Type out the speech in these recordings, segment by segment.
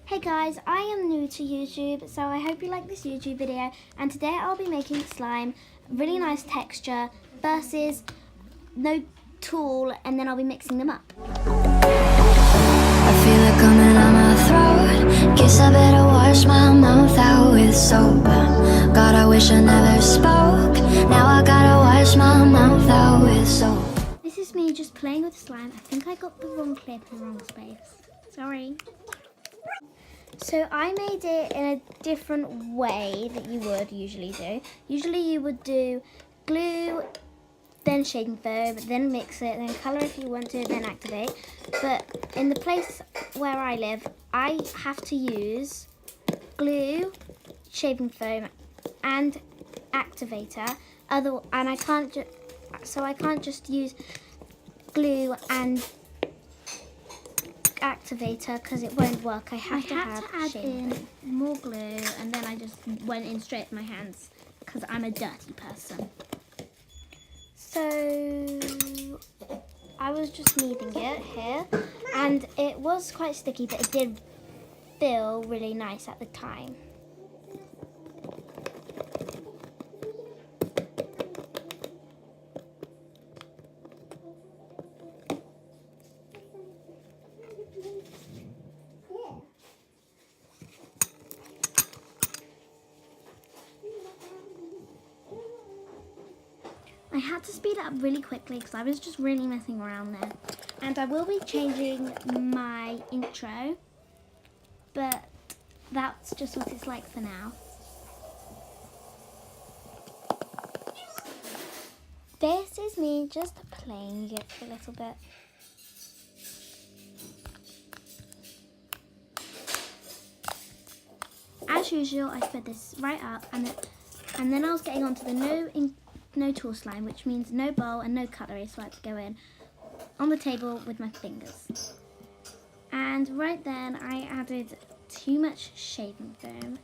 Hey guys, I am new to YouTube, so I hope you like this YouTube video, and today I'll be making slime, really nice texture, versus no tool, and then I'll be mixing them up. I feel it coming on my throat. Guess I better wash my mouth out with soap. God, I wish I never spoke. Now I gotta wash my mouth out with soap. This is me just playing with slime. I think I got the wrong clip in the wrong space. Sorry. So I made it in a different way that you would usually do. Usually you would do glue, then shaving foam, then mix it, then colour if you want to, then activate. But in the place where I live, I have to use glue, shaving foam, and activator. And I can't just use glue and activator because it won't work. I have to add in more glue, and then I just went in straight with my hands because I'm a dirty person. So I was just kneading it here, and it was quite sticky, but it did feel really nice at the time. I had to speed it up really quickly because I was just really messing around there. And I will be changing my intro, but that's just what it's like for now. This is me just playing it for a little bit. As usual, I spread this right up, and then I was getting onto the no tool slime, which means no bowl and no cutlery, so I had to go in on the table with my fingers. And right then I added too much shaving foam,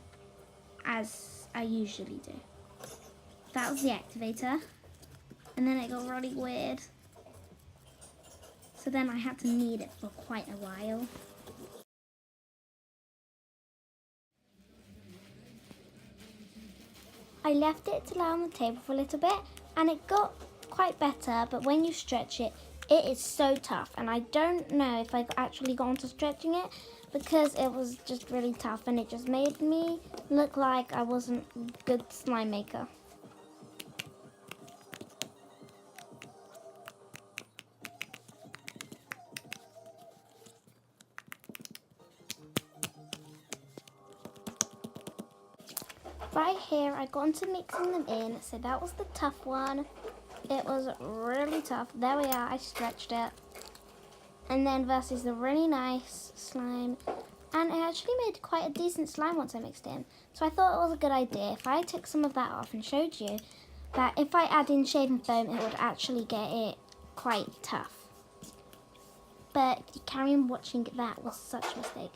as I usually do. That was the activator, and then it got really weird, so then I had to knead it for quite a while. I left it to lie on the table for a little bit, and it got quite better, but when you stretch it, it is so tough, and I don't know if I actually got onto stretching it because it was just really tough, and it just made me look like I wasn't a good slime maker. Right here, I got into mixing them in, so that was the tough one. It was really tough. There we are, I stretched it. And then versus the really nice slime. And it actually made quite a decent slime once I mixed it in. So I thought it was a good idea if I took some of that off and showed you that if I add in shaving foam, it would actually get it quite tough. But carrying watching that was such a mistake.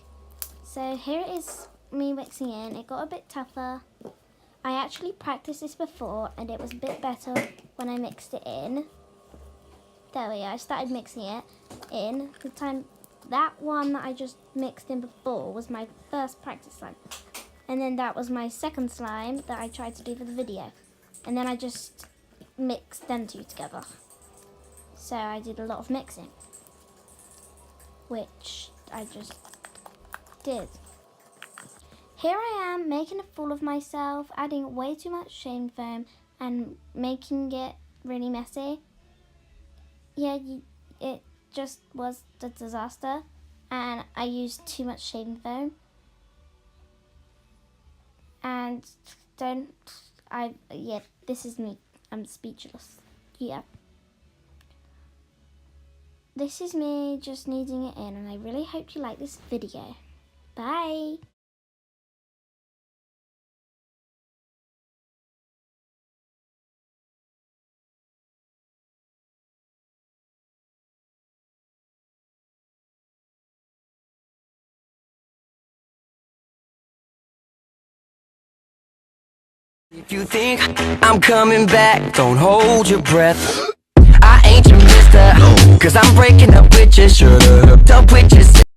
So here it is, me mixing in. It got a bit tougher. I actually practiced this before, and it was a bit better when I mixed it in. There we are. I started mixing it in. The time that one that I just mixed in before was my first practice slime, and then that was my second slime that I tried to do for the video, and then I just mixed them two together. So I did a lot of mixing, which I just did. Here I am making a fool of myself, adding way too much shaving foam and making it really messy. Yeah, it just was a disaster, and I used too much shaving foam. And this is me. I'm speechless. Yeah. This is me just kneading it in, and I really hope you like this video. Bye. If you think I'm coming back, don't hold your breath. I ain't your mister, 'cause I'm breaking up with you. Shut up with you.